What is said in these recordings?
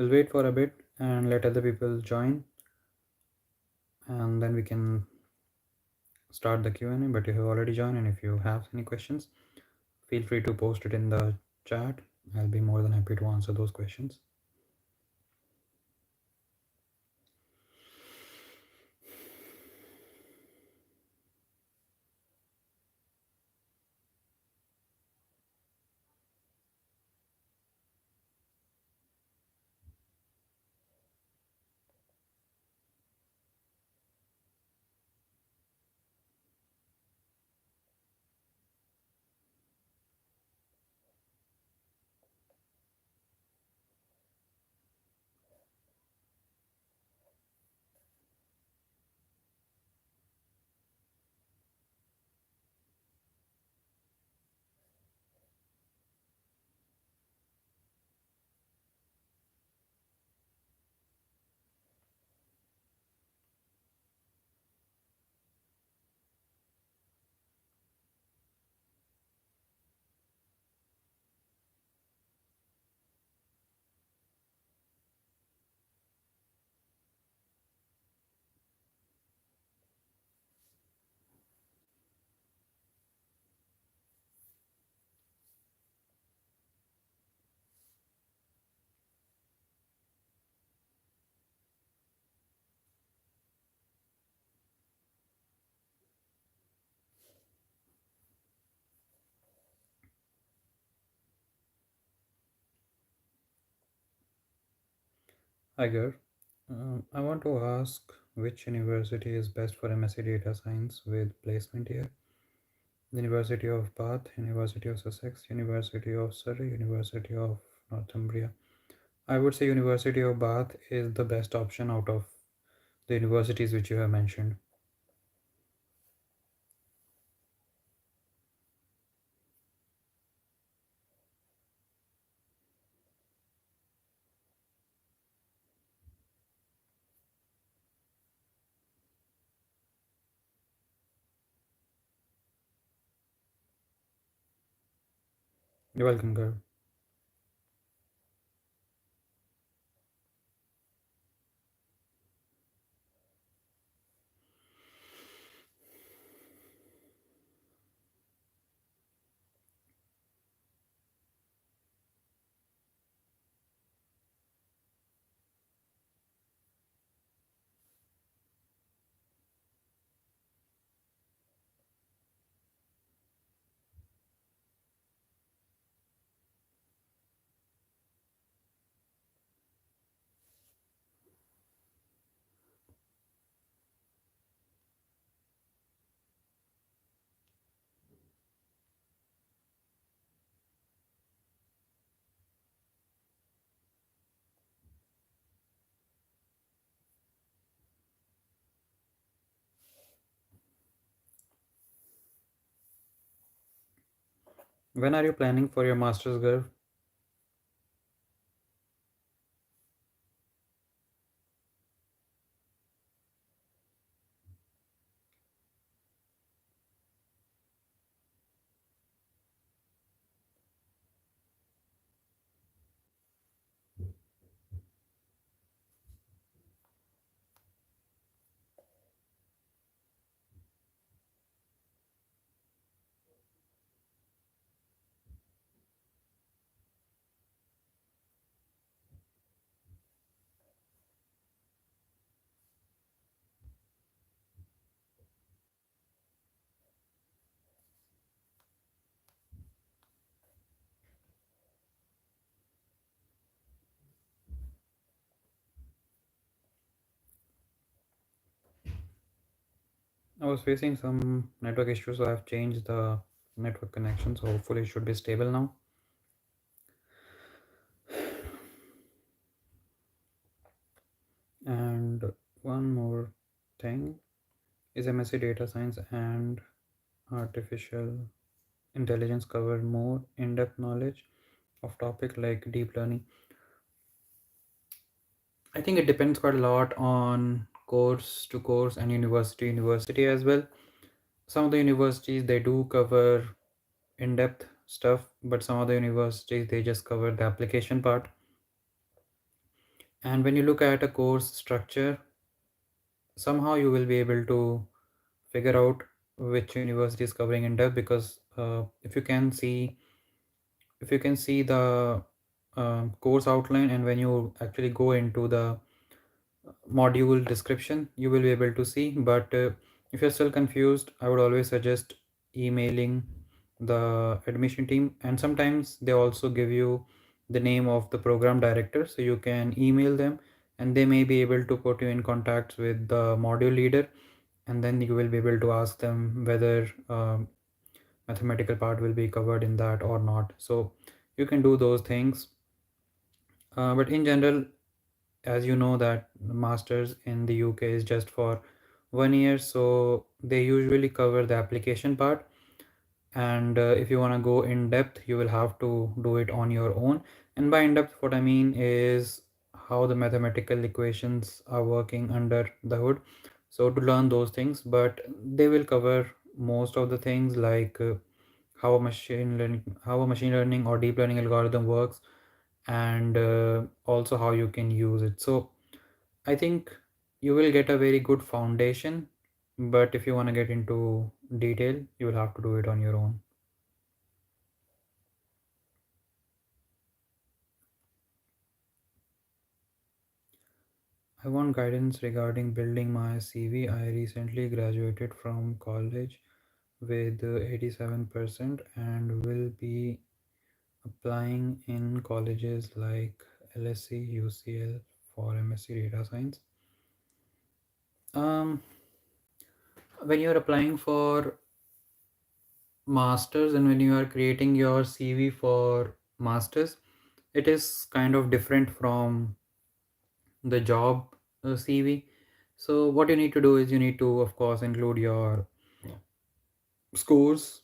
We'll wait for a bit and let other people join, and then we can start the Q&A. But you have already joined, and if you have any questions, feel free to post it in the chat. I'll be more than happy to answer those questions. Hi, Gaur. I want to ask which university is best for MSc Data Science with placement here? University of Bath, University of Sussex, University of Surrey, University of Northumbria. I would say University of Bath is the best option out of the universities which you have mentioned. You're welcome, girl. When are you planning for your master's, girl? I was facing some network issues, so I've changed the network connection, so hopefully it should be stable now. And one more thing, is MSc Data Science and Artificial Intelligence cover more in-depth knowledge of topic like deep learning? I think it depends quite a lot on course to course and university as well. Some of the universities, they do cover in-depth stuff, but some of the universities, they just cover the application part. And when you look at a course structure, somehow you will be able to figure out which university is covering in depth, because if you can see the course outline, and when you actually go into the module description, you will be able to see. But if you're still confused, I would always suggest emailing the admission team, and sometimes they also give you the name of the program director, so you can email them, and they may be able to put you in contact with the module leader, and then you will be able to ask them whether mathematical part will be covered in that or not. So you can do those things. But in general, as you know that masters in the UK is just for 1 year, so they usually cover the application part. And if you want to go in depth, you will have to do it on your own. And by in depth, what I mean is how the mathematical equations are working under the hood, so to learn those things. But they will cover most of the things, like how a machine learning or deep learning algorithm works, and also how you can use it. So I think you will get a very good foundation, but if you want to get into detail, you will have to do it on your own. I want guidance regarding building my CV. I recently graduated from college with 87% and will be applying in colleges like LSE, UCL for MSc Data Science. Um, when you're applying for masters and when you are creating your CV for masters, it is kind of different from the job CV. So what you need to do is you need to, of course, include your scores.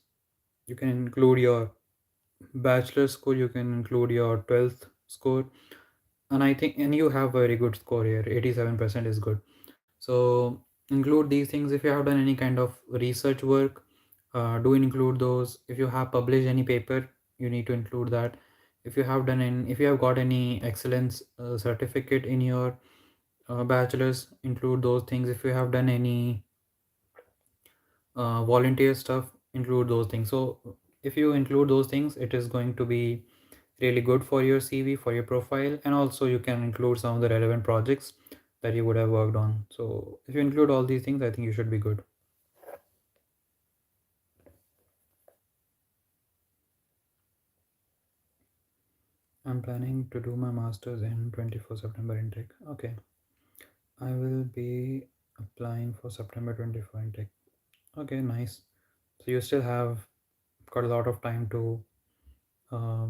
You can include your bachelor score. You can include your 12th score, and I think and you have very good score here. 87% is good. So include these things. If you have done any kind of research work, do include those. If you have published any paper, you need to include that. If you have got any excellence certificate in your bachelor's, include those things. If you have done any volunteer stuff, include those things. So if you include those things, it is going to be really good for your CV, for your profile, and also you can include some of the relevant projects that you would have worked on. So if you include all these things, I think you should be good. I'm planning to do my masters in 24 September intake. Okay, I will be applying for September 24 intake. Okay, nice. So you still have got a lot of time to uh,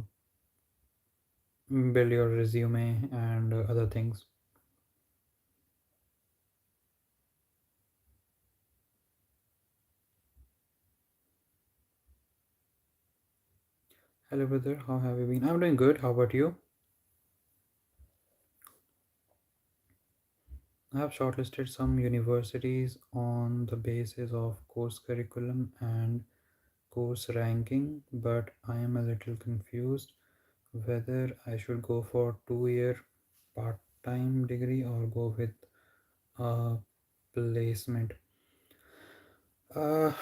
build your resume and other things. Hello, brother. How have you been? I'm doing good. How about you? I have shortlisted some universities on the basis of course curriculum and course ranking, but I am a little confused whether I should go for 2 year part-time degree or go with a placement. Uh,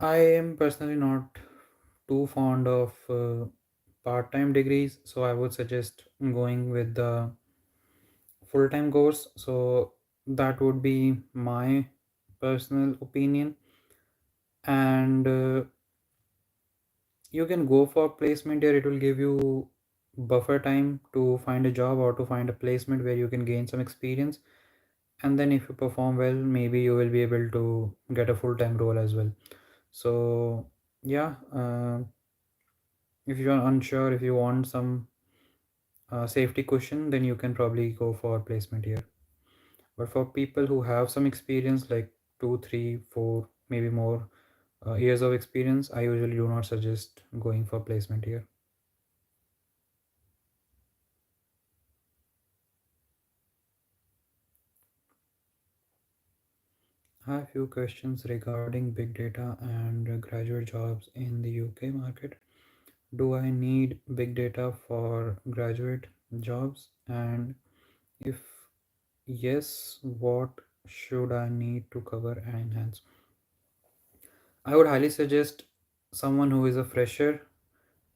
I am personally not too fond of part-time degrees, so I would suggest going with the full-time course. So that would be my personal opinion. And you can go for placement here. It will give you buffer time to find a job or to find a placement where you can gain some experience, and then if you perform well, maybe you will be able to get a full-time role as well. So yeah, if you are unsure, if you want some safety cushion, then you can probably go for placement here. But for people who have some experience, like 2, 3, 4, maybe more years of experience, I usually do not suggest going for placement here. I have a few questions regarding big data and graduate jobs in the UK market. Do I need big data for graduate jobs? And If yes, what should I need to cover and enhance? I would highly suggest someone who is a fresher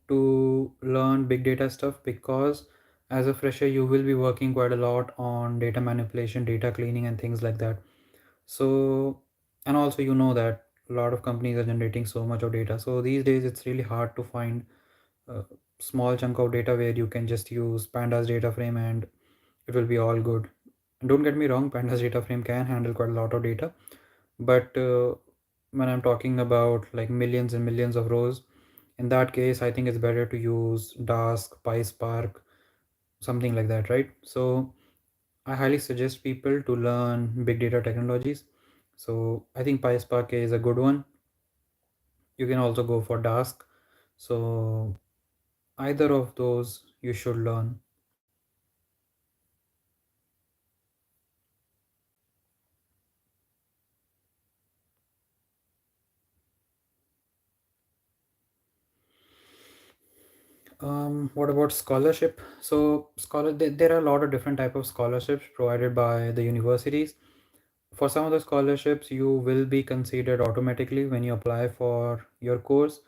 to learn big data stuff, because as a fresher you will be working quite a lot on data manipulation, data cleaning, and things like that. So, and also you know that a lot of companies are generating so much of data, so these days it's really hard to find a small chunk of data where you can just use pandas data frame and it will be all good. Don't get me wrong, pandas data frame can handle quite a lot of data, but when I'm talking about like millions and millions of rows, in that case I think it's better to use Dask, PySpark, something like that, right? So I highly suggest people to learn big data technologies. So I think PySpark is a good one. You can also go for Dask. So either of those you should learn. What about scholarship? So there are a lot of different type of scholarships provided by the universities. For some of the scholarships, you will be considered automatically when you apply for your course,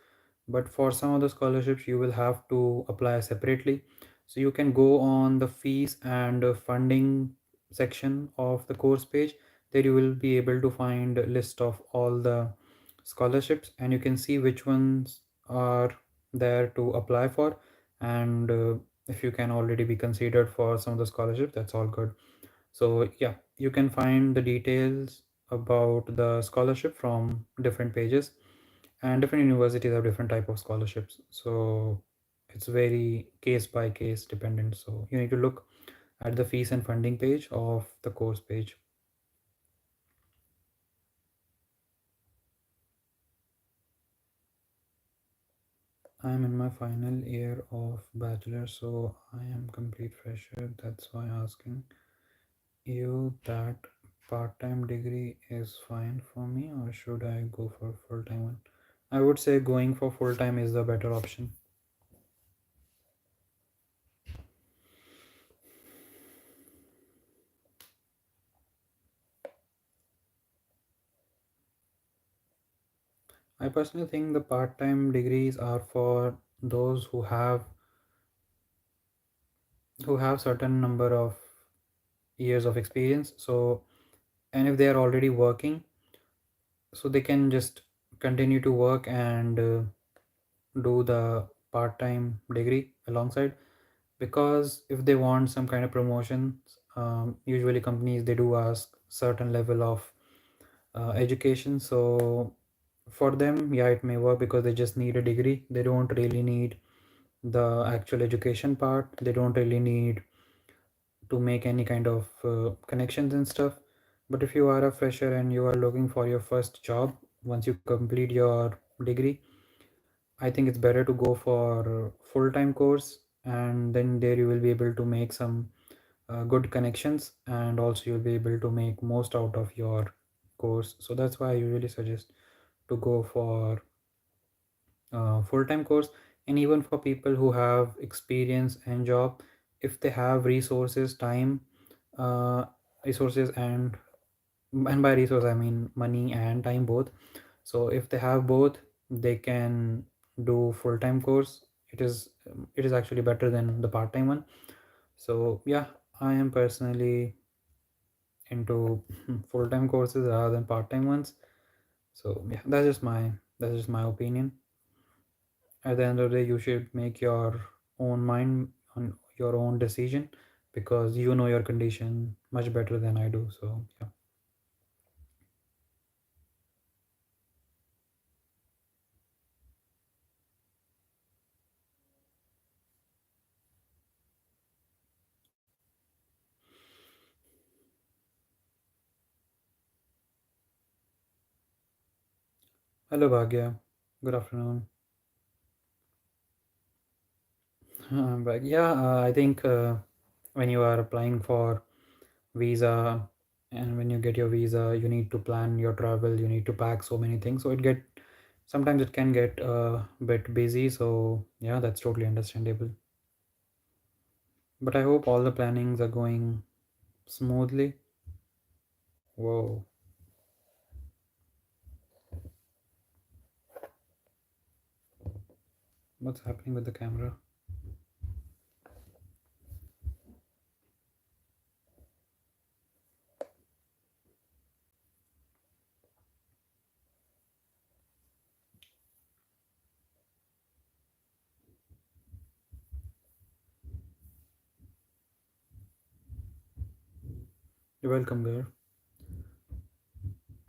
but for some of the scholarships, you will have to apply separately. So you can go on the fees and funding section of the course page. There you will be able to find a list of all the scholarships, and you can see which ones are there to apply for. And if you can already be considered for some of the scholarships, that's all good. So yeah, you can find the details about the scholarship from different pages, and different universities have different type of scholarships. So it's very case by case dependent. So you need to look at the fees and funding page of the course page. I am in my final year of bachelor, so I am complete fresher. That's why asking you that part-time degree is fine for me, or should I go for full-time one? I would say going for full-time is the better option. I personally think the part-time degrees are for those who have certain number of years of experience. So, and if they are already working, so they can just continue to work and do the part-time degree alongside, because if they want some kind of promotions, usually companies they do ask certain level of education. So for them, yeah, it may work because they just need a degree. They don't really need the actual education part. They don't really need to make any kind of connections and stuff. But if you are a fresher and you are looking for your first job once you complete your degree, I think it's better to go for full-time course, and then there you will be able to make some good connections, and also you'll be able to make most out of your course. So that's why I usually suggest to go for full-time course. And even for people who have experience and job, if they have resources, time, uh, resources, and by resource I mean money and time both. So if they have both, they can do full-time course. It is actually better than the part-time one. So yeah, I am personally into full-time courses rather than part-time ones. So yeah, that's just my opinion. At the end of the day, you should make your own mind on your own decision, because you know your condition much better than I do. So yeah. Hello Bhagya, good afternoon. I'm back. Yeah, I think when you are applying for visa, and when you get your visa, you need to plan your travel, you need to pack so many things, so sometimes it can get a bit busy. So yeah, that's totally understandable, but I hope all the plannings are going smoothly. Whoa, what's happening with the camera? You're welcome, girl.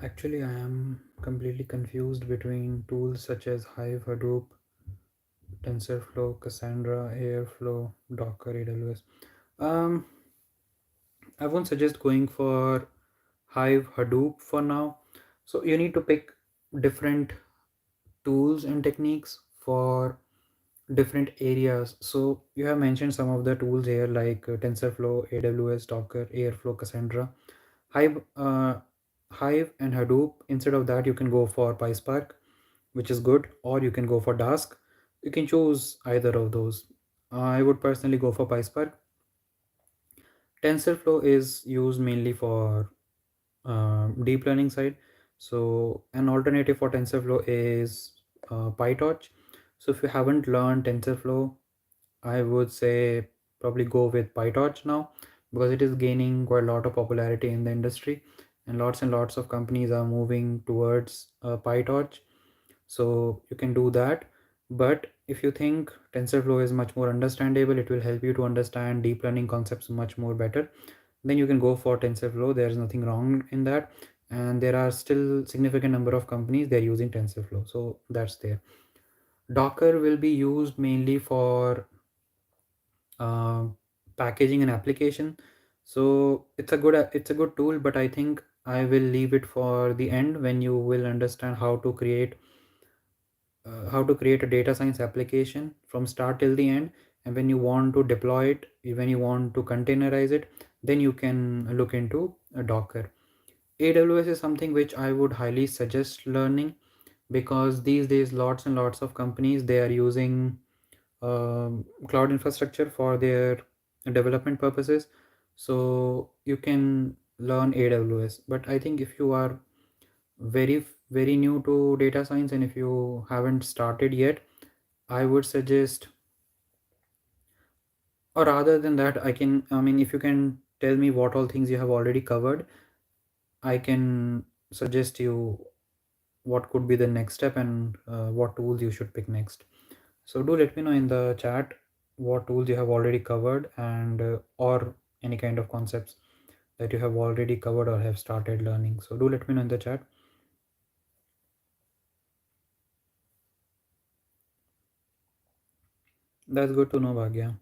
Actually, I am completely confused between tools such as Hive, Hadoop, TensorFlow, Cassandra, Airflow, Docker, AWS. Um, I won't suggest going for Hive, Hadoop for now. So you need to pick different tools and techniques for different areas. So you have mentioned some of the tools here like TensorFlow, AWS, Docker, Airflow, Cassandra, Hive, Hive and Hadoop. Instead of that, you can go for PySpark, which is good, or you can go for Dask. You can choose either of those. I would personally go for PySpark. TensorFlow is used mainly for deep learning side. So an alternative for TensorFlow is PyTorch. So if you haven't learned TensorFlow, I would say probably go with PyTorch now, because it is gaining quite a lot of popularity in the industry, and lots of companies are moving towards PyTorch. So you can do that. But if you think TensorFlow is much more understandable, it will help you to understand deep learning concepts much more better, then you can go for TensorFlow. There is nothing wrong in that, and there are still significant number of companies they're using TensorFlow, so that's there. Docker will be used mainly for uh, packaging and application. So it's a good tool, but I think I will leave it for the end when you will understand how to create a data science application from start till the end. And when you want to deploy it, when you want to containerize it, then you can look into a Docker. AWS is something which I would highly suggest learning, because these days lots and lots of companies they are using cloud infrastructure for their development purposes. So you can learn AWS. But I think if you are very new to data science, and if you haven't started yet, I would suggest, or rather than that, I mean, if you can tell me what all things you have already covered, I can suggest you what could be the next step, and what tools you should pick next. So do let me know in the chat what tools you have already covered, and or any kind of concepts that you have already covered or have started learning. So do let me know in the chat. That's good to know, Bhagya.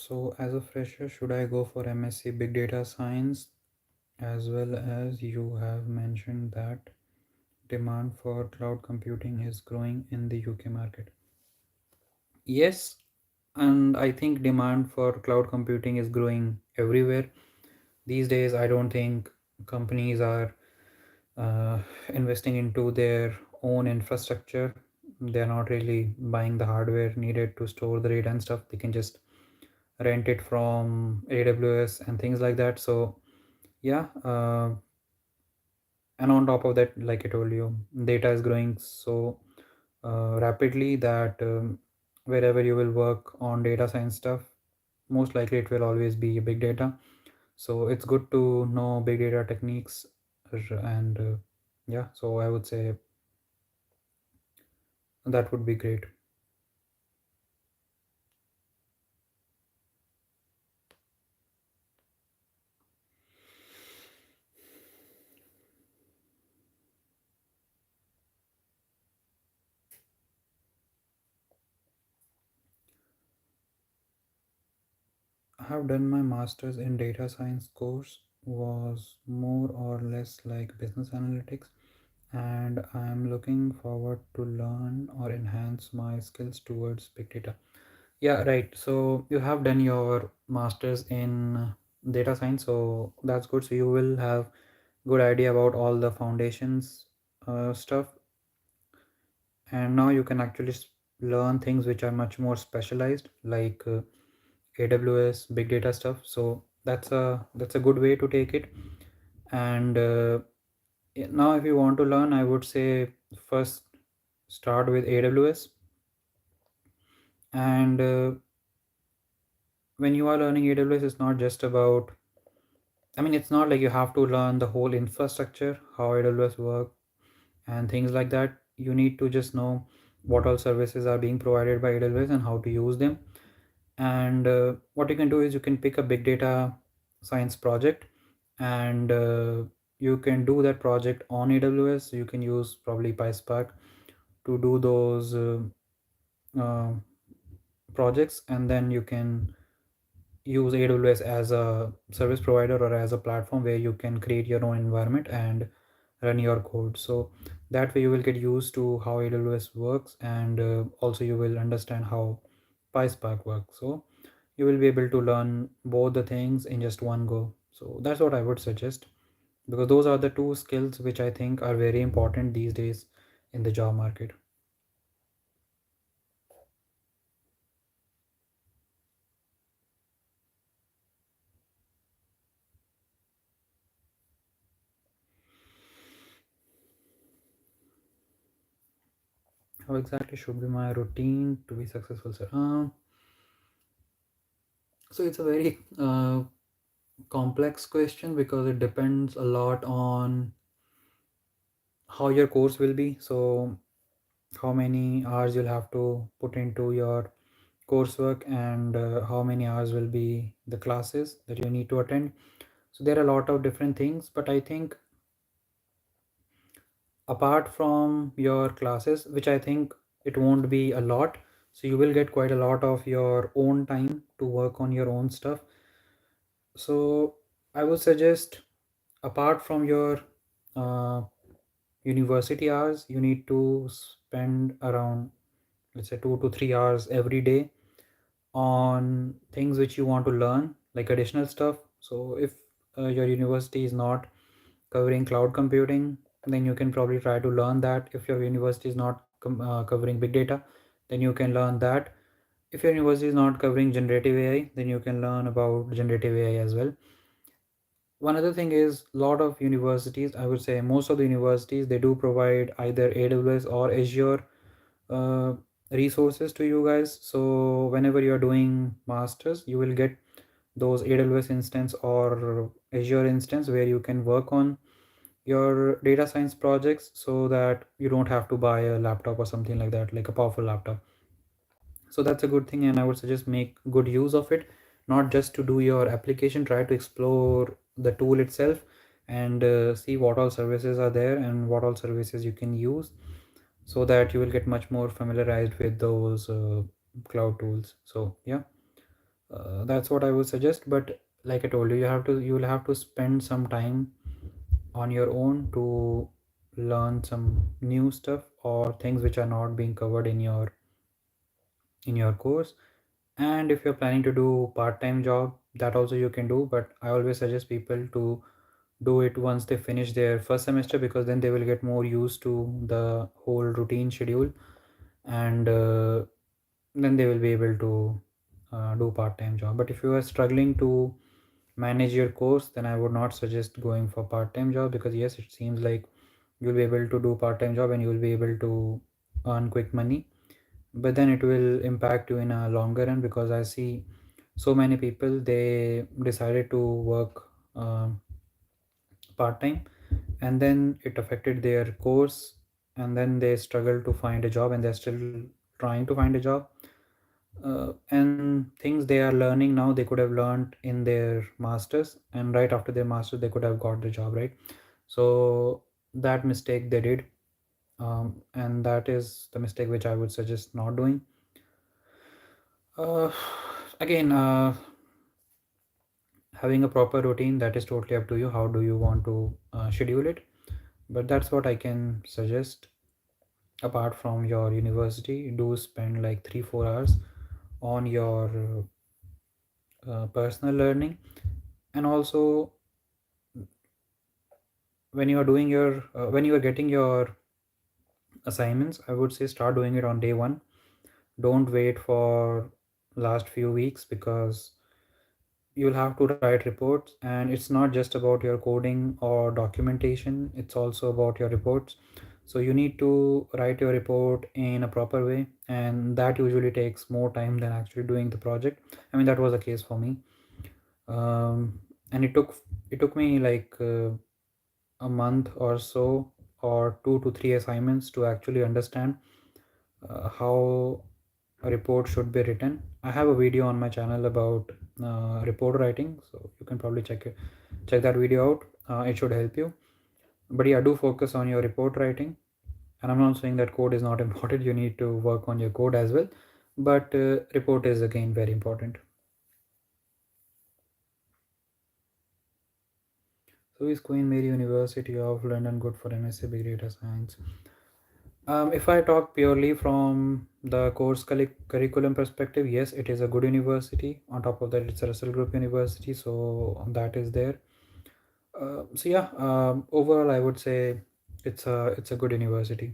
So, as a fresher, should I go for MSc Big Data Science, as well as you have mentioned that demand for cloud computing is growing in the UK market? Yes, and I think demand for cloud computing is growing everywhere. These days, I don't think companies are uh, investing into their own infrastructure. They're not really buying the hardware needed to store the data and stuff. They can just rent it from AWS and things like that. So yeah, and on top of that, like I told you, data is growing so rapidly that wherever you will work on data science stuff, most likely it will always be big data. So it's good to know big data techniques, and yeah, so I would say that would be great. I have done my master's in data science course, was more or less like business analytics, and I am looking forward to learn or enhance my skills towards big data. Yeah, right. So you have done your master's in data science, so that's good. So you will have good idea about all the foundations stuff, and now you can actually learn things which are much more specialized, like AWS big data stuff. So that's a good way to take it. And now if you want to learn, I would say first start with AWS. And when you are learning AWS, it's not just about, I mean, it's not like you have to learn the whole infrastructure, how AWS work and things like that. You need to just know what all services are being provided by AWS and how to use them. And what you can do is you can pick a big data science project, and you can do that project on AWS. You can use probably PySpark to do those uh, projects, and then you can use AWS as a service provider or as a platform where you can create your own environment and run your code. So that way you will get used to how AWS works, and also you will understand how PySpark works. So you will be able to learn both the things in just one go. So that's what I would suggest, because those are the two skills which I think are very important these days in the job market. How exactly should be my routine to be successful, sir? So it's a very complex question, because it depends a lot on how your course will be. So how many hours you'll have to put into your coursework, and how many hours will be the classes that you need to attend. So there are a lot of different things, but I think apart from your classes, which I think it won't be a lot, so you will get quite a lot of your own time to work on your own stuff. So I would suggest, apart from your uh, university hours, you need to spend around, let's say, 2 to 3 hours every day on things which you want to learn, like additional stuff. So if your university is not covering cloud computing, then you can probably try to learn that. If your university is not covering big data, then you can learn that. If your university is not covering generative AI, then you can learn about generative AI as well. One other thing is, a lot of universities, I would say most of the universities, they do provide either AWS or Azure uh, resources to you guys. So whenever you're doing masters, you will get those AWS instance or Azure instance where you can work on your data science projects, so that you don't have to buy a laptop or something like that, like a powerful laptop. So that's a good thing, and I would suggest make good use of it, not just to do your application. Try to explore the tool itself, and see what all services are there and what all services you can use, so that you will get much more familiarized with those cloud tools. So yeah, That's what I would suggest. But like I told you, you will have to spend some time on your own to learn some new stuff or things which are not being covered in your course. And if you're planning to do part-time job, that also you can do, but I always suggest people to do it once they finish their first semester, because then they will get more used to the whole routine schedule. And then they will be able to do part-time job. But if you are struggling to manage your course, then I would not suggest going for part-time job, because yes, it seems like you'll be able to do part-time job and you will be able to earn quick money, but then it will impact you in a longer run, because I see so many people, they decided to work part-time, and then it affected their course, and then they struggle to find a job, and they're still trying to find a job. And things they are learning now, they could have learned in their masters, and right after their masters they could have got the job, right? So that mistake they did, and that is the mistake which I would suggest not doing. uh, Again, having a proper routine, that is totally up to you, how do you want to schedule it. But that's what I can suggest. Apart from your university, do spend like 3 4 hours on your personal learning. And also, when you are doing your when you are getting your assignments, I would say start doing it on day one. Don't wait for last few weeks, because you'll have to write reports, and it's not just about your coding or documentation, it's also about your reports. So you need to write your report in a proper way, and that usually takes more time than actually doing the project. I mean, that was the case for me. And it took me like a month or so, or 2 to 3 assignments, to actually understand how a report should be written. I have a video on my channel about report writing, so you can probably check that video out. It should help you. But yeah, do focus on your report writing. And I'm not saying that code is not important. You need to work on your code as well, but report is again very important. So is Queen Mary University of London good for MSc Big Data Science? If I talk purely from the course curriculum perspective, yes, it is a good university. On top of that, it's a Russell Group University, so that is there. So yeah, overall, I would say it's a good university.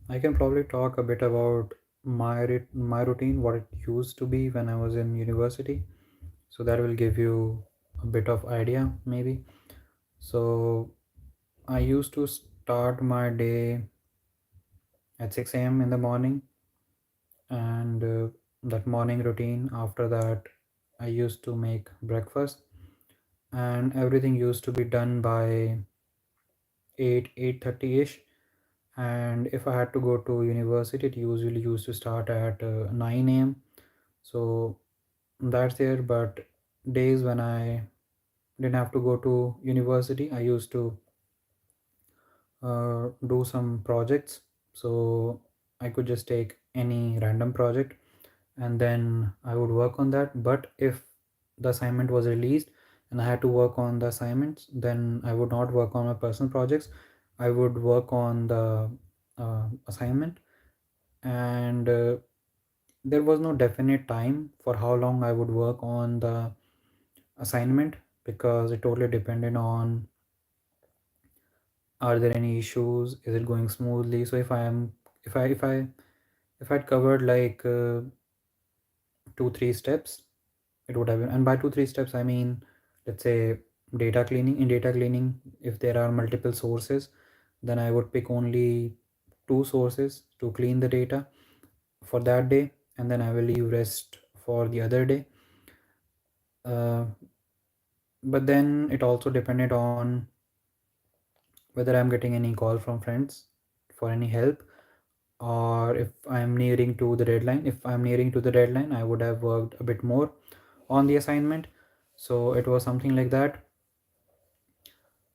I can probably talk a bit about my routine, what it used to be when I was in university. So that will give you a bit of idea, maybe. So I used to start my day at 6 a.m. in the morning, and that morning routine. After that, I used to make breakfast, and everything used to be done by 8:30 ish. And if I had to go to university, it usually used to start at 9 a.m. So that's there. But days when I didn't have to go to university, I used to do some projects. So I could just take any random project and then I would work on that. But if the assignment was released and I had to work on the assignments, then I would not work on my personal projects. I would work on the assignment, and there was no definite time for how long I would work on the assignment, because it totally depended on, are there any issues, is it going smoothly. So if I'd covered like 2 3 steps, it would have been. And by 2 3 steps I mean, let's say, data cleaning. In data cleaning, if there are multiple sources, then I would pick only 2 sources to clean the data for that day, and then I will leave rest for the other day. uh, but then it also depended on whether I'm getting any call from friends for any help, or if I'm nearing to the deadline. If I'm nearing to the deadline, I would have worked a bit more on the assignment. So it was something like that.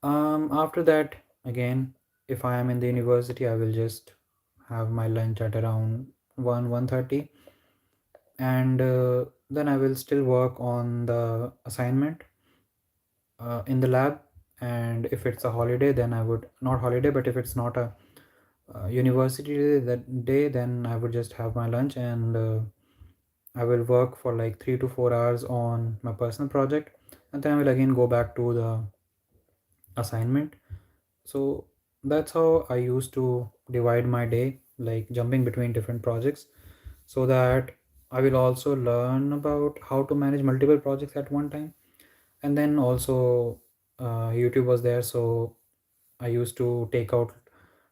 After that, again, if I am in the university, I will just have my lunch at around 1:30, and then I will still work on the assignment in the lab. And if it's a holiday, then I would not holiday, but if it's not a university day, that day, then I would just have my lunch, and I will work for like 3 to 4 hours on my personal project, and then I will again go back to the assignment. So that's how I used to divide my day, like jumping between different projects, so that I will also learn about how to manage multiple projects at one time. And then also, YouTube was there, so I used to take out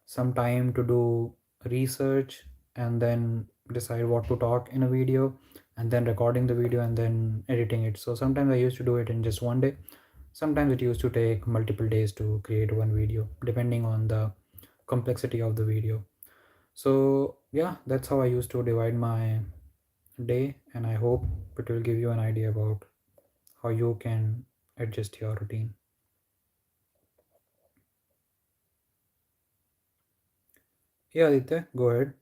some time to do research, and then decide what to talk in a video, and then recording the video, and then editing it. So sometimes I used to do it in just one day. Sometimes it used to take multiple days to create one video, depending on the complexity of the video. So yeah, that's how I used to divide my day, and I hope it will give you an idea about how you can adjust your routine. Yeah, Aditya, go ahead.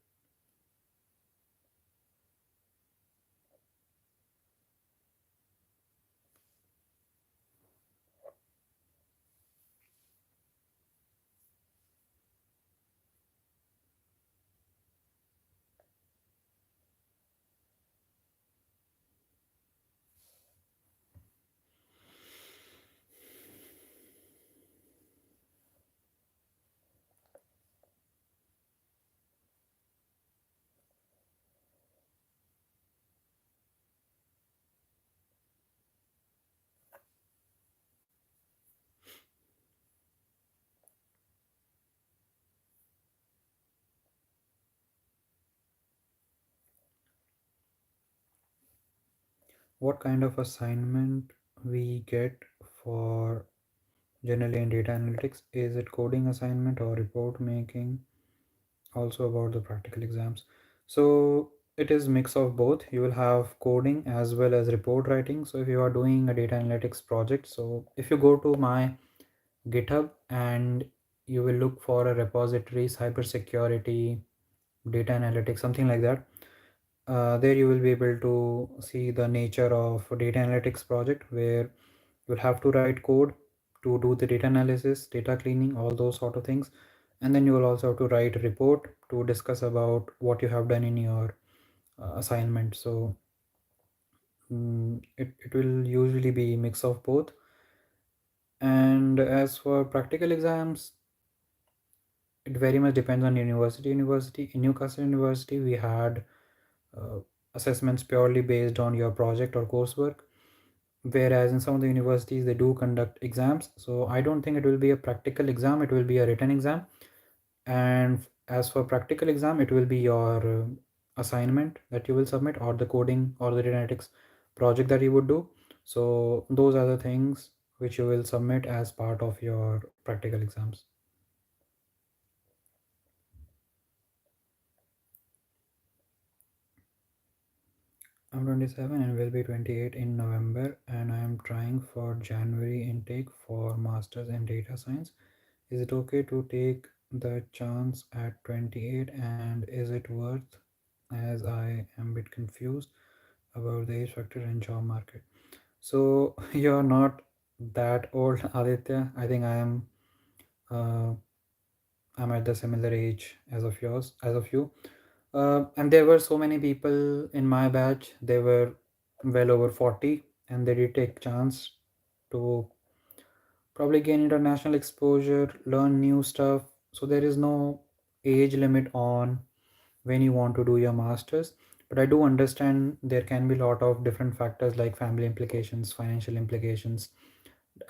What kind of assignment we get for generally in data analytics? Is it coding assignment or report making? Also about the practical exams. So it is mix of both. You will have coding as well as report writing. So if you are doing a data analytics project, so if you go to my GitHub and you will look for a repository, cybersecurity, data analytics, something like that, there you will be able to see the nature of data analytics project, where you'll have to write code to do the data analysis, data cleaning, all those sort of things. And then you will also have to write a report to discuss about what you have done in your assignment. So it will usually be mix of both. And as for practical exams, it very much depends on university. In Newcastle University, we had uh, assessments purely based on your project or coursework, whereas in some of the universities they do conduct exams. So I don't think it will be a practical exam, it will be a written exam. And as for practical exam, it will be your assignment that you will submit, or the coding or the genetics project that you would do. So those are the things which you will submit as part of your practical exams. I'm 27 and will be 28 in November, and I am trying for January intake for masters in data science. Is it okay to take the chance at 28, and is it worth, as I am a bit confused about the age factor and job market. So you're not that old, Aditya. I think uh, I'm at the similar age as of you. And there were so many people in my batch. They were well over 40, and they did take chance to probably gain international exposure, learn new stuff. So there is no age limit on when you want to do your masters. But I do understand there can be a lot of different factors like family implications, financial implications,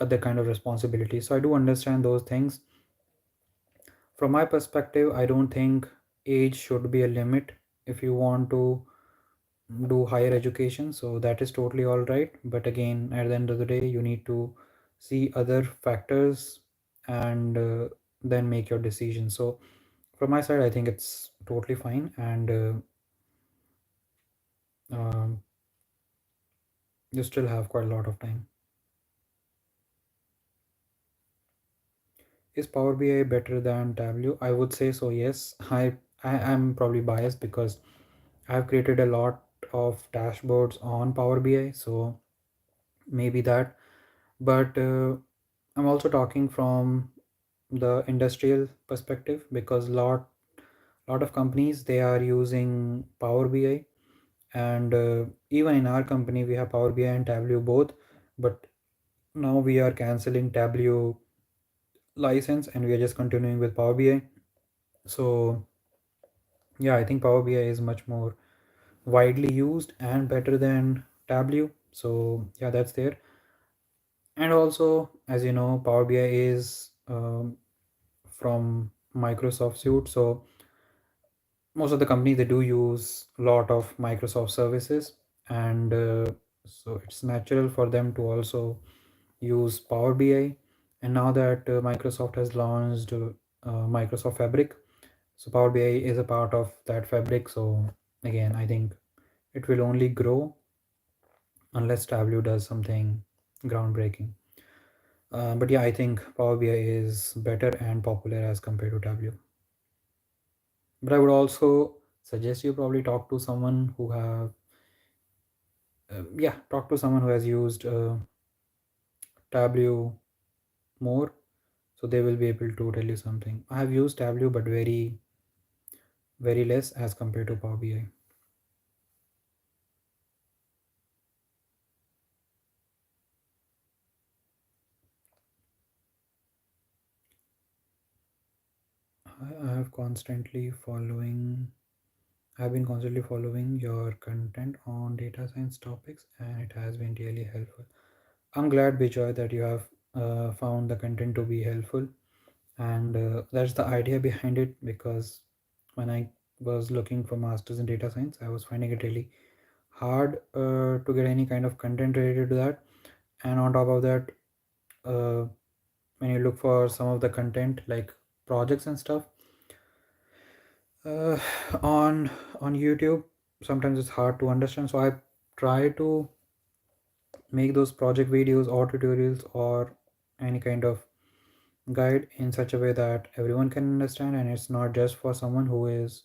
other kind of responsibilities. So I do understand those things. From my perspective, I don't think age should be a limit if you want to do higher education. So that is totally all right. But again, at the end of the day, you need to see other factors and then make your decision. So from my side, I think it's totally fine, and um, you still have quite a lot of time. Is Power BI better than Tableau? I would say so, yes. I am probably biased because I've created a lot of dashboards on Power BI, so maybe that. But I'm also talking from the industrial perspective because lot of companies they are using Power BI, and even in our company we have Power BI and Tableau both. But now we are canceling Tableau license and we are just continuing with Power BI. So yeah, I think Power BI is much more widely used and better than Tableau. So yeah, that's there. And also, as you know, Power BI is from Microsoft Suite. So most of the companies they do use a lot of Microsoft services, and so it's natural for them to also use Power BI. And now that Microsoft has launched Microsoft Fabric, so Power BI is a part of that fabric. So again, I think it will only grow unless Tableau does something groundbreaking. But yeah, I think Power BI is better and popular as compared to Tableau. But I would also suggest you probably talk to someone who have yeah, talk to someone who has used Tableau more, so they will be able to tell you something. I have used Tableau, but very less as compared to Power BI. I have constantly following. I've been constantly following your content on data science topics, and it has been really helpful. I'm glad, Bijoy, that you have found the content to be helpful, and that's the idea behind it. Because when I was looking for masters in data science, I was finding it really hard to get any kind of content related to that. And on top of that, uh, when you look for some of the content like projects and stuff uh, on YouTube, sometimes it's hard to understand. So I try to make those project videos or tutorials or any kind of guide in such a way that everyone can understand, and it's not just for someone who is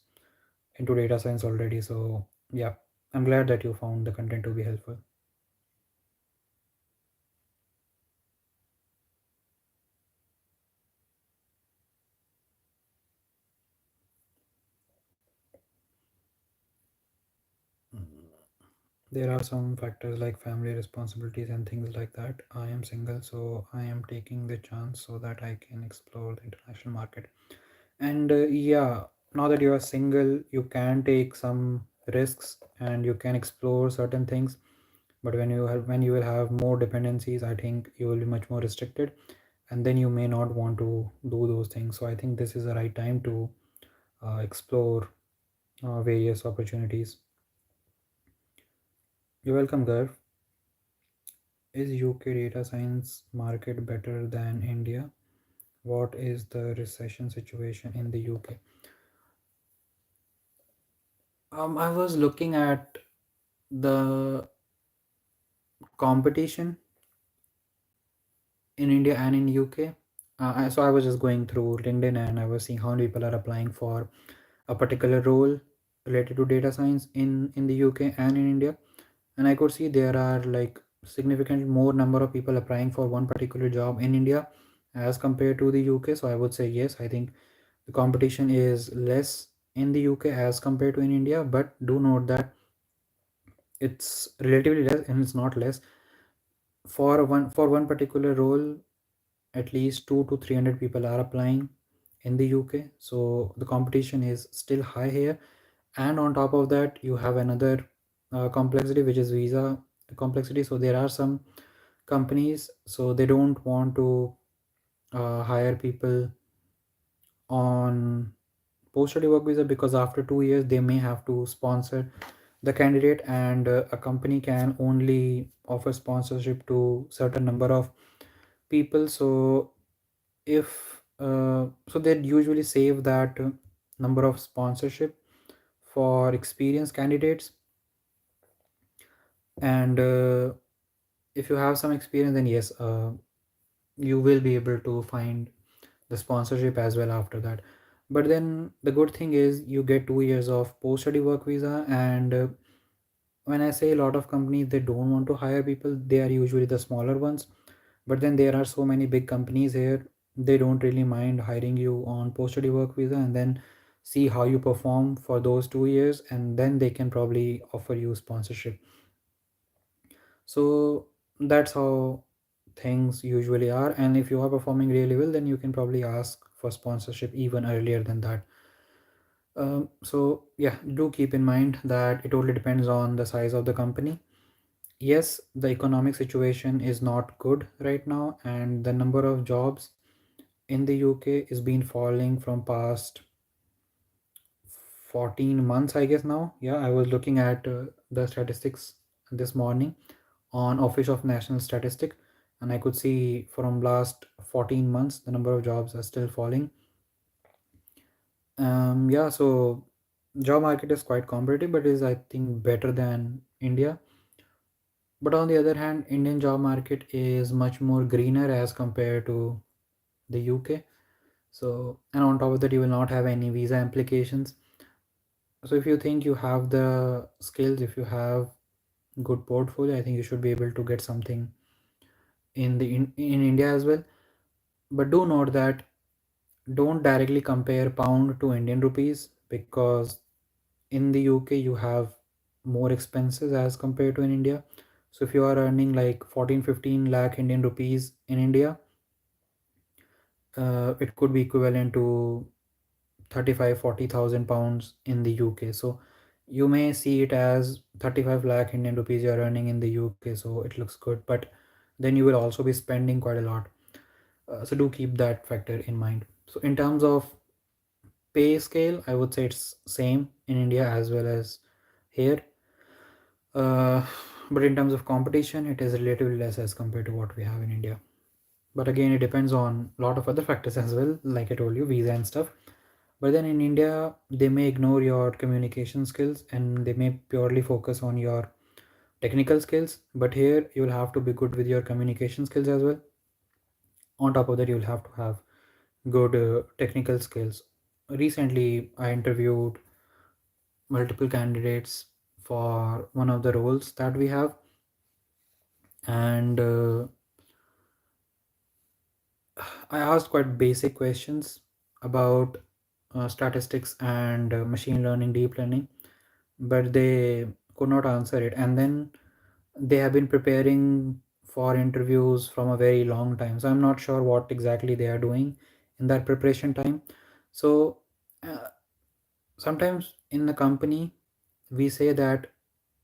into data science already. So yeah, I'm glad that you found the content to be helpful. There are some factors like family responsibilities and things like that. I am single, so I am taking the chance so that I can explore the international market. And yeah, now that you are single, you can take some risks and you can explore certain things. But when you will have more dependencies, I think you will be much more restricted, and then you may not want to do those things. So I think this is the right time to explore various opportunities. You're welcome, Garv. Is UK data science market better than India? What is the recession situation in the UK? I was looking at the competition in India and in UK. So I was just going through LinkedIn and I was seeing how many people are applying for a particular role related to data science in the UK and in India, and I could see there are like significant more number of people applying for one particular job in India as compared to the UK. So I would say yes, I think the competition is less in the UK as compared to in India, but do note that it's relatively less and it's not less. For one particular role, at least 2 to 300 people are applying in the UK. So the competition is still high here. And on top of that, you have another complexity, which is visa complexity. So there are some companies, so they don't want to hire people on post study work visa, because after 2 years they may have to sponsor the candidate, and a company can only offer sponsorship to certain number of people. So if so they usually save that number of sponsorship for experienced candidates, and if you have some experience, then yes, you will be able to find the sponsorship as well after that. But then the good thing is you get 2 years of post study work visa, and when I say a lot of companies they don't want to hire people, they are usually the smaller ones. But then there are so many big companies here, they don't really mind hiring you on post study work visa, and then see how you perform for those 2 years, and then they can probably offer you sponsorship. So that's how things usually are, and if you are performing really well, then you can probably ask for sponsorship even earlier than that. So yeah, do keep in mind that it totally depends on the size of the company. Yes, the economic situation is not good right now, and the number of jobs in the UK is been falling from past 14 months, I guess now. Yeah, I was looking at the statistics this morning on Office of National Statistic, and I could see from last 14 months the number of jobs are still falling. Yeah, so job market is quite competitive, but is I think better than India. But on the other hand, Indian job market is much more greener as compared to the UK. So, and on top of that, you will not have any visa implications. So if you think you have the skills, if you have good portfolio, I think you should be able to get something in India as well. But do note that don't directly compare pound to Indian rupees, because in the UK you have more expenses as compared to in India. So if you are earning like 14-15 lakh Indian rupees in India, it could be equivalent to 35-40,000 pounds in the UK. So you may see it as 35 lakh Indian rupees you're earning in the UK, so it looks good, but then you will also be spending quite a lot. So do keep that factor in mind. So in terms of pay scale, I would say it's same in India as well as here. Uh, but in terms of competition, it is relatively less as compared to what we have in India. But again, it depends on a lot of other factors as well, like I told you, visa and stuff. But then in India, they may ignore your communication skills and they may purely focus on your technical skills. But here, you'll have to be good with your communication skills as well. On top of that, you'll have to have good technical skills. Recently, I interviewed multiple candidates for one of the roles that we have, and I asked quite basic questions about statistics and machine learning, deep learning, but they could not answer it. And then they have been preparing for interviews from a very long time. So I'm not sure what exactly they are doing in that preparation time. So uh, sometimes in the company, we say that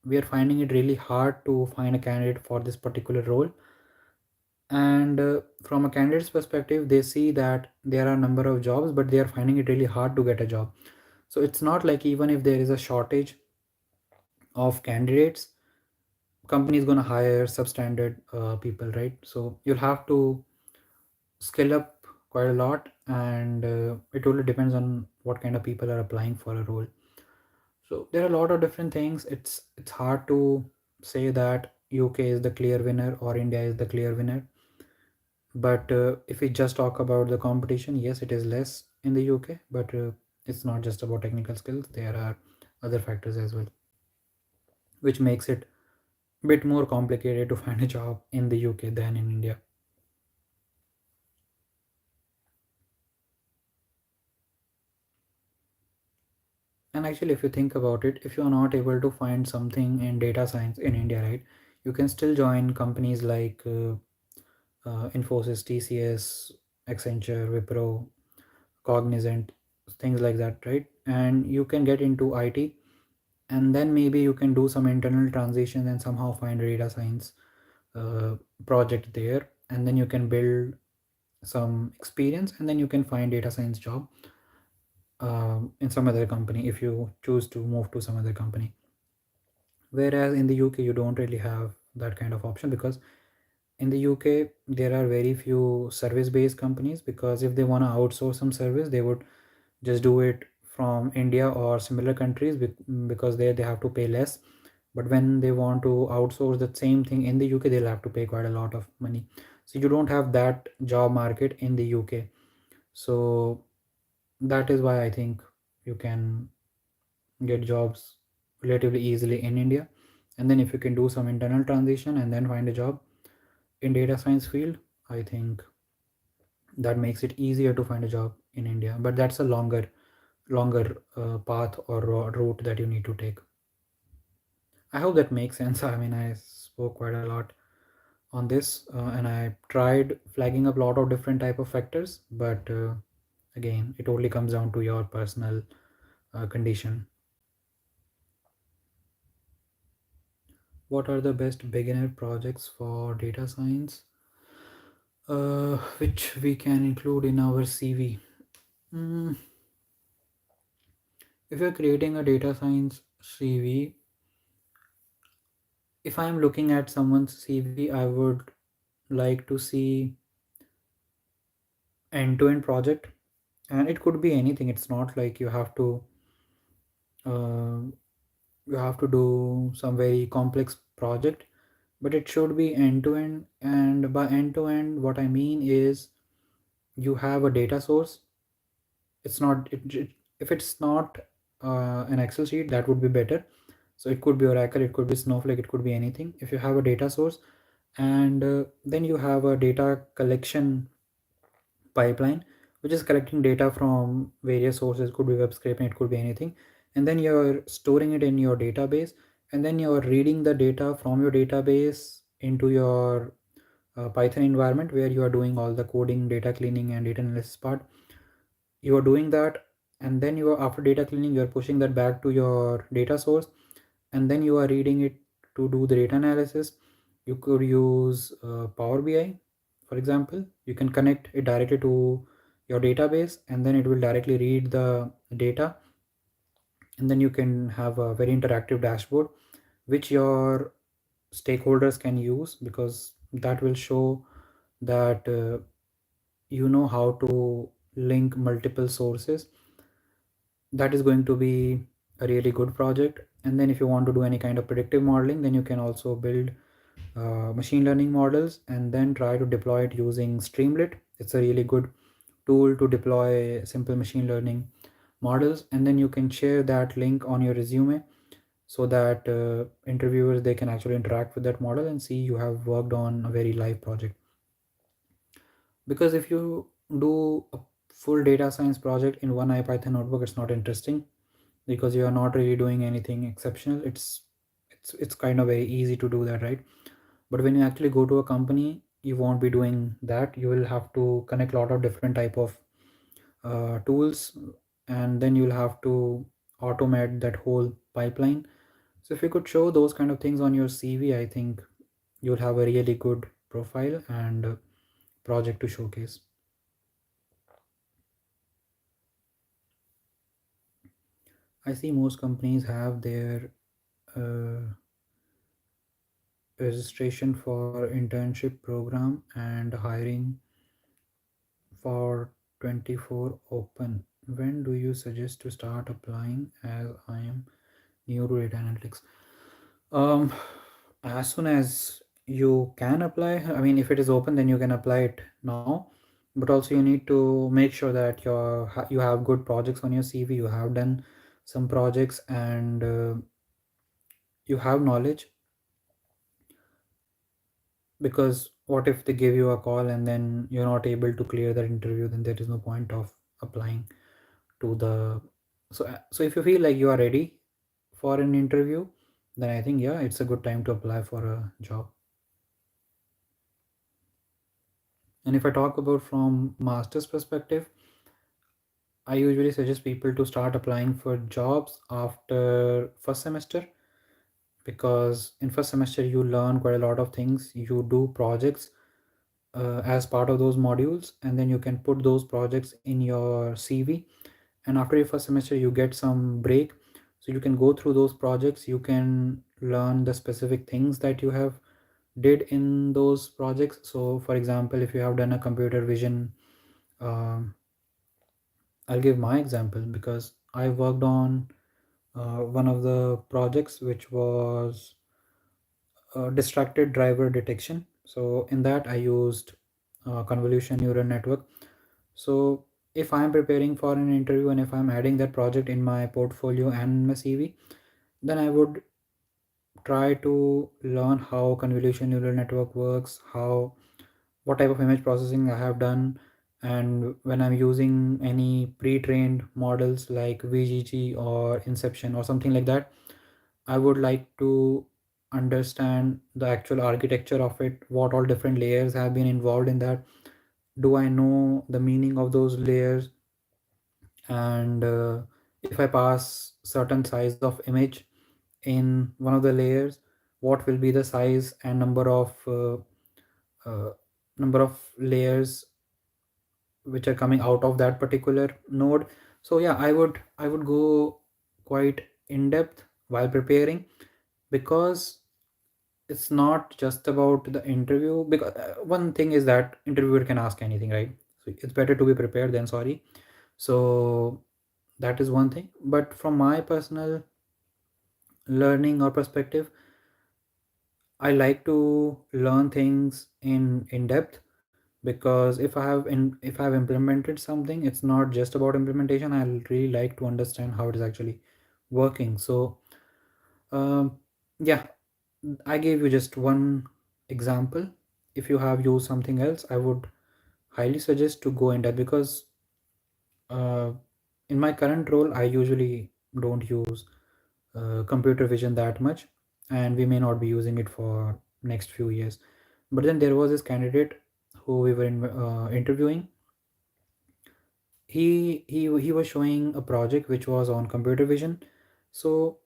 we are finding it really hard to find a candidate for this particular role, and from a candidate's perspective they see that there are a number of jobs but they are finding it really hard to get a job. So it's not like even if there is a shortage of candidates, company is going to hire substandard people, right? So you'll have to skill up quite a lot, and it really depends on what kind of people are applying for a role. So there are a lot of different things. It's hard to say that UK is the clear winner or India is the clear winner, But if we just talk about the competition, yes, it is less in the UK, but it's not just about technical skills. There are other factors as well, which makes it a bit more complicated to find a job in the UK than in India. And actually, if you think about it, if you are not able to find something in data science in India, right, you can still join companies like Infosys, TCS, Accenture, Wipro, Cognizant, things like that, right? And you can get into IT, and then maybe you can do some internal transition and somehow find a data science uh, project there, and then you can build some experience, and then you can find data science job in some other company if you choose to move to some other company. Whereas in the UK, you don't really have that kind of option, because in the UK there are very few service based companies, because if they want to outsource some service, they would just do it from India or similar countries, because there they have to pay less. But when they want to outsource the same thing in the UK, they'll have to pay quite a lot of money. So you don't have that job market in the UK. So that is why I think you can get jobs relatively easily in India. And then if you can do some internal transition and then find a job in data science field, I think that makes it easier to find a job in India. But that's a longer path or route that you need to take. I hope that makes sense. I mean, I spoke quite a lot on this, and I tried flagging up a lot of different type of factors, but again, it only comes down to your personal condition. What are the best beginner projects for data science, which we can include in our CV? Mm, if you're creating a data science CV, if I'm looking at someone's CV, I would like to see end-to-end project, and it could be anything. It's not like uh, you have to do some very complex project, but it should be end-to-end. And by end-to-end, what I mean is you have a data source. It's not if it's not an Excel sheet, that would be better. So it could be Oracle, it could be Snowflake, it could be anything. If you have a data source, and then you have a data collection pipeline, which is collecting data from various sources, could be web scraping, it could be anything. And then you're storing it in your database, and then you're reading the data from your database into your Python environment, where you are doing all the coding, data cleaning, and data analysis part. You are doing that, and then you are, after data cleaning, you are pushing that back to your data source, and then you are reading it to do the data analysis. You could use Power BI, for example. You can connect it directly to your database, and then it will directly read the data, and then you can have a very interactive dashboard which your stakeholders can use, because that will show that you know how to link multiple sources. That is going to be a really good project. And then if you want to do any kind of predictive modeling, then you can also build machine learning models and then try to deploy it using Streamlit. It's a really good tool to deploy simple machine learning models, and then you can share that link on your resume, so that interviewers, they can actually interact with that model and see you have worked on a very live project. Because if you do a full data science project in one IPython notebook, it's not interesting, because you are not really doing anything exceptional. It's kind of very easy to do that, right? But when you actually go to a company, you won't be doing that. You will have to connect a lot of different type of tools, and then you'll have to automate that whole pipeline. So if you could show those kind of things on your CV, I think you'll have a really good profile and project to showcase. I see most companies have their uh, registration for internship program and hiring for 24 open. When do you suggest to start applying, as I am new to data analytics? um as soon as you can apply. I mean, if it is open, then you can apply it now. But also you need to make sure that you have good projects on your CV. You have done some projects, and you have knowledge. Because what if they give you a call and then you're not able to clear that interview? Then there is no point of applying to the. So if you feel like you are ready for an interview, then I think, yeah, it's a good time to apply for a job. And if I talk about from master's perspective, I usually suggest people to start applying for jobs after first semester, because in first semester you learn quite a lot of things. You do projects as part of those modules, and then you can put those projects in your CV. And after your first semester you get some break, so you can go through those projects. You can learn the specific things that you have did in those projects. So for example, if you have done a computer vision, um, I'll give my example because I worked on one of the projects which was distracted driver detection. So in that I used convolution neural network. So if I'm preparing for an interview and if I'm adding that project in my portfolio and my CV, then I would try to learn how convolution neural network works, how what type of image processing I have done, and when I'm using any pre-trained models like VGG or Inception or something like that, I would like to understand the actual architecture of it, what all different layers have been involved in that. Do I know the meaning of those layers? And if I pass certain size of image in one of the layers, what will be the size and uh, number of layers which are coming out of that particular node? So yeah, I would go quite in depth while preparing, because it's not just about the interview. Because one thing is that interviewer can ask anything, right? So it's better to be prepared than sorry. So that is one thing. But from my personal learning or perspective, I like to learn things in depth, because if I have implemented something, it's not just about implementation. I really like to understand how it is actually working. So um, yeah, I gave you just one example. If you have used something else, I would highly suggest to go in depth, because uh, in my current role I usually don't use computer vision that much, and we may not be using it for next few years. But then there was this candidate who we were interviewing. He was showing a project which was on computer vision. So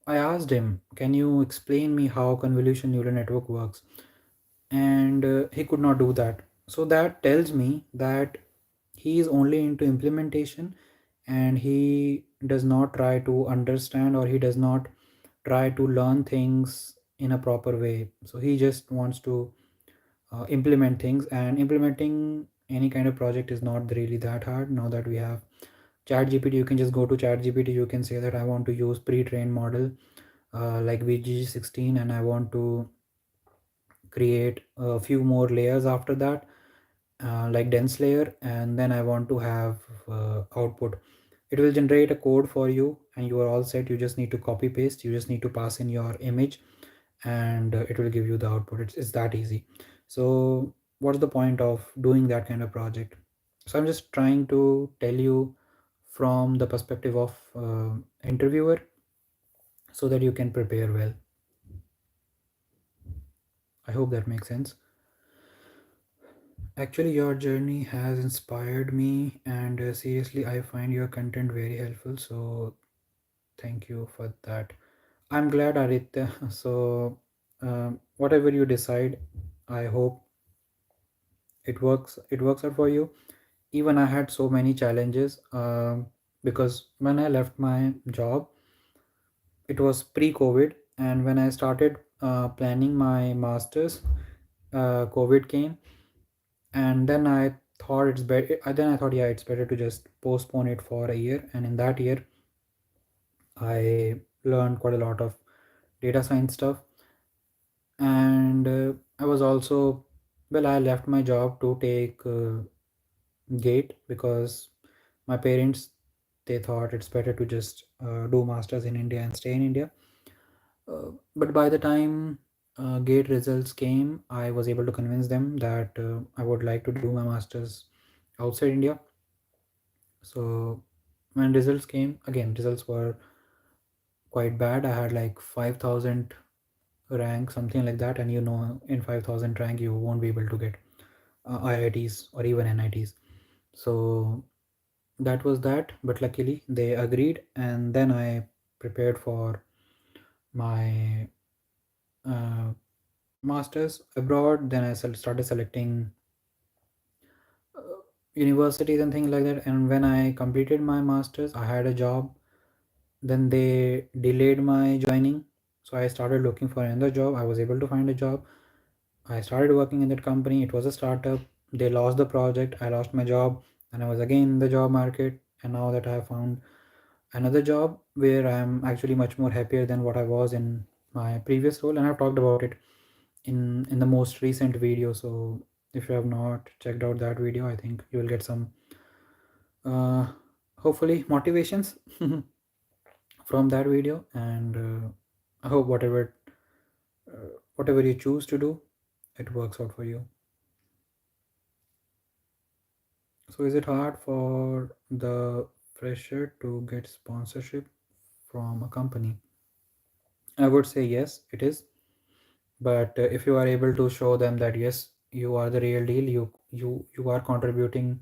I asked him, can you explain me how convolution neural network works? And he could not do that. So that tells me that he is only into implementation, and he does not try to understand, or he does not try to learn things in a proper way. So he just wants to implement things, and implementing any kind of project is not really that hard. Now that we have chat gpt, you can just go to chat gpt, you can say that I want to use pre-trained model like VG16, and I want to create a few more layers after that, like dense layer, and then I want to have output. It will generate a code for you and you are all set. You just need to copy paste, you just need to pass in your image, and it will give you the output. It's that easy. So what's the point of doing that kind of project? So I'm just trying to tell you from the perspective of interviewer, so that you can prepare well. I hope that makes sense. Actually, your journey has inspired me, and seriously, I find your content very helpful. So, thank you for that. I'm glad, Aditya. So, whatever you decide, I hope it works. It works out for you. Even I had so many challenges because when I left my job, it was pre-COVID, and when I started planning my masters, COVID came, and then I thought it's better. Then I thought, yeah, it's better to just postpone it for a year. And in that year, I learned quite a lot of data science stuff. And I was also, well, I left my job to take gate because my parents, they thought it's better to just do masters in India and stay in India. But by the time gate results came, I was able to convince them that I would like to do my masters outside India. So when results came, again, results were quite bad. I had like 5,000 rank, something like that, and in 5,000 rank you won't be able to get IITs or even NITs. So that was that, but luckily they agreed, and then I prepared for my uh, masters abroad. Then I started selecting uh, universities and things like that, and when I completed my masters I had a job. Then they delayed my joining, so I started looking for another job. I was able to find a job. I started working in that company. It was a startup. They lost the project. I lost my job, and I was again in the job market. And now that I have found another job where I'm actually much more happier than what I was in my previous role, and I've talked about it in the most recent video. So if you have not checked out that video, I think you will get some uh, hopefully motivations from that video. And I hope whatever you choose to do, it works out for you. So is it hard for the fresher to get sponsorship from a company? I would say yes, it is. But if you are able to show them that yes, you are the real deal, you are contributing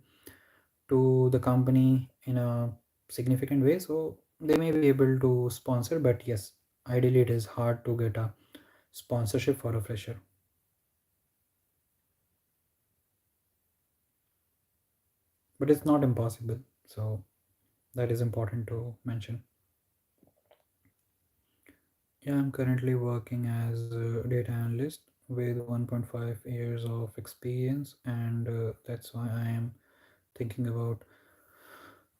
to the company in a significant way, so they may be able to sponsor. But yes, ideally it is hard to get a sponsorship for a fresher, but it's not impossible. So that is important to mention. Yeah, I'm currently working as a data analyst with 1.5 years of experience, and that's why I am thinking about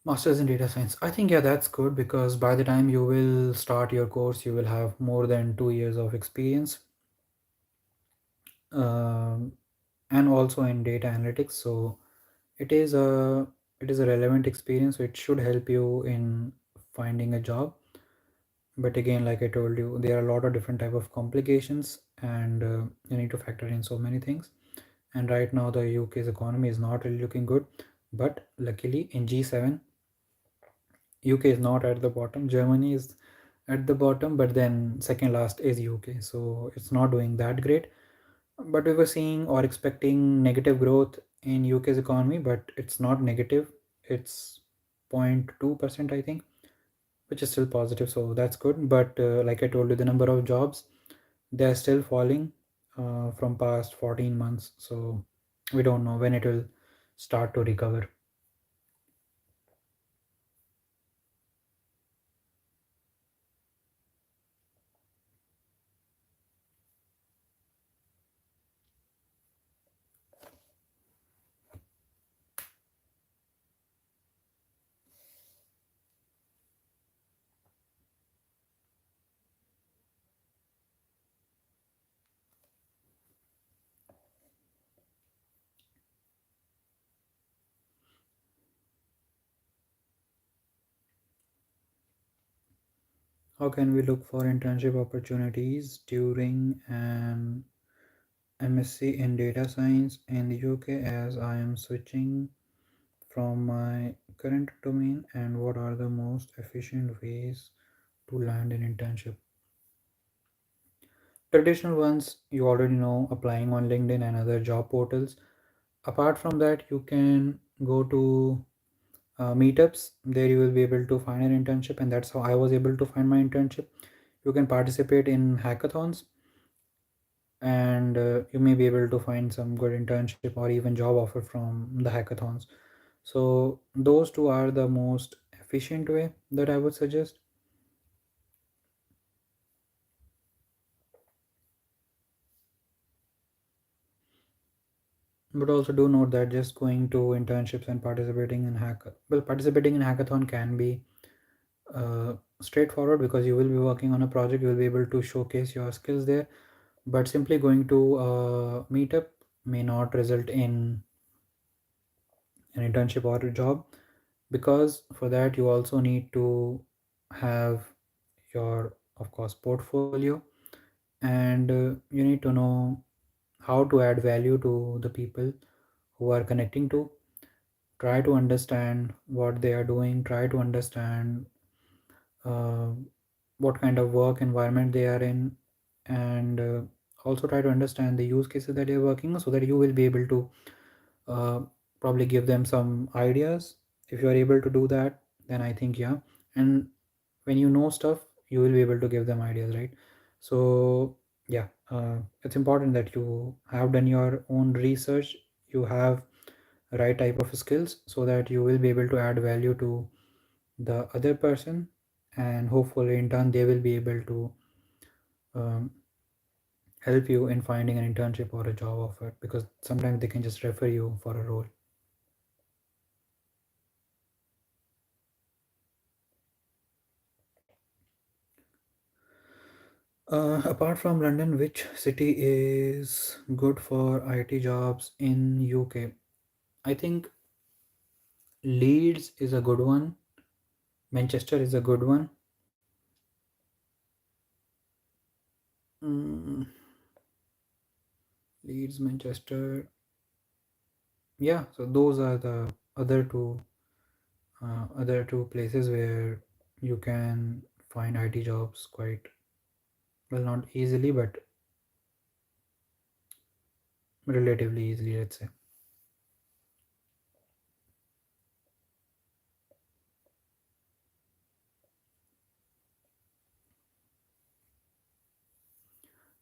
masters in data science. I think, yeah, that's good because by the time you will start your course, you will have more than 2 years of experience, um, and also in data analytics. So it is a it is a relevant experience. So it should help you in finding a job. But again, like I told you, there are a lot of different type of complications, and you need to factor in so many things. And right now the UK's economy is not really looking good, but luckily in G7, UK is not at the bottom. Germany is at the bottom, but then second last is UK, so it's not doing that great. But we were seeing or expecting negative growth in UK's economy, but it's not negative. It's 0.2%, I think, which is still positive, so that's good. But like I told you, the number of jobs, they're still falling from past 14 months, so we don't know when it will start to recover. How can we look for internship opportunities during an MSc in data science in the UK, as I am switching from my current domain, and what are the most efficient ways to land an internship? Traditional ones you already know, applying on LinkedIn and other job portals. Apart from that, you can go to meetups. There you will be able to find an internship, and that's how I was able to find my internship. You can participate in hackathons, and you may be able to find some good internship or even job offer from the hackathons. So those two are the most efficient way that I would suggest. But also do note that just going to internships and participating in hackathon can be straightforward, because you will be working on a project, you will be able to showcase your skills there. But simply going to a meetup may not result in an internship or a job, because for that you also need to have your, of course, portfolio, and you need to know how to add value to the people who are connecting to. Try to understand what they are doing, try to understand uh, what kind of work environment they are in, and also try to understand the use cases that they're working on, so that you will be able to uh, probably give them some ideas. If you are able to do that, then I think, yeah. And when you know stuff, you will be able to give them ideas, right? So yeah, it's important that you have done your own research, you have right type of skills, so that you will be able to add value to the other person, and hopefully in turn they will be able to um, help you in finding an internship or a job offer, because sometimes they can just refer you for a role. Apart from London, which city is good for IT jobs in UK? I think Leeds is a good one. Manchester is a good one. Mm, Leeds, Manchester. Yeah, so those are the other two places where you can find IT jobs quite well, not easily, but relatively easily, let's say.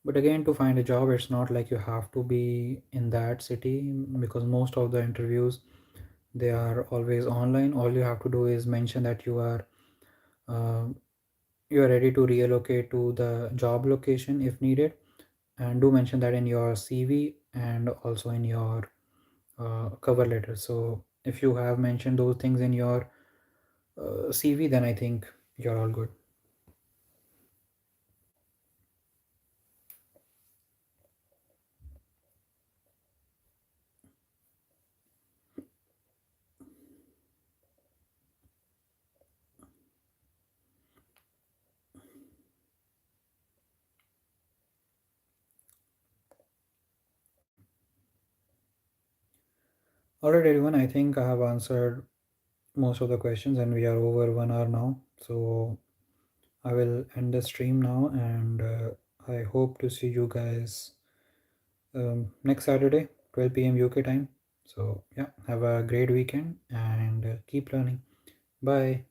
But again, to find a job, it's not like you have to be in that city, because most of the interviews, they are always online. All you have to do is mention that uh, you are ready to reallocate to the job location if needed, and do mention that in your CV and also in your cover letter. So if you have mentioned those things in your CV, then I think you're all good. All right, everyone. I think I have answered most of the questions, and we are over 1 hour now. So I will end the stream now, and I hope to see you guys next Saturday, 12 p.m. UK time. So, yeah, have a great weekend and keep learning. Bye.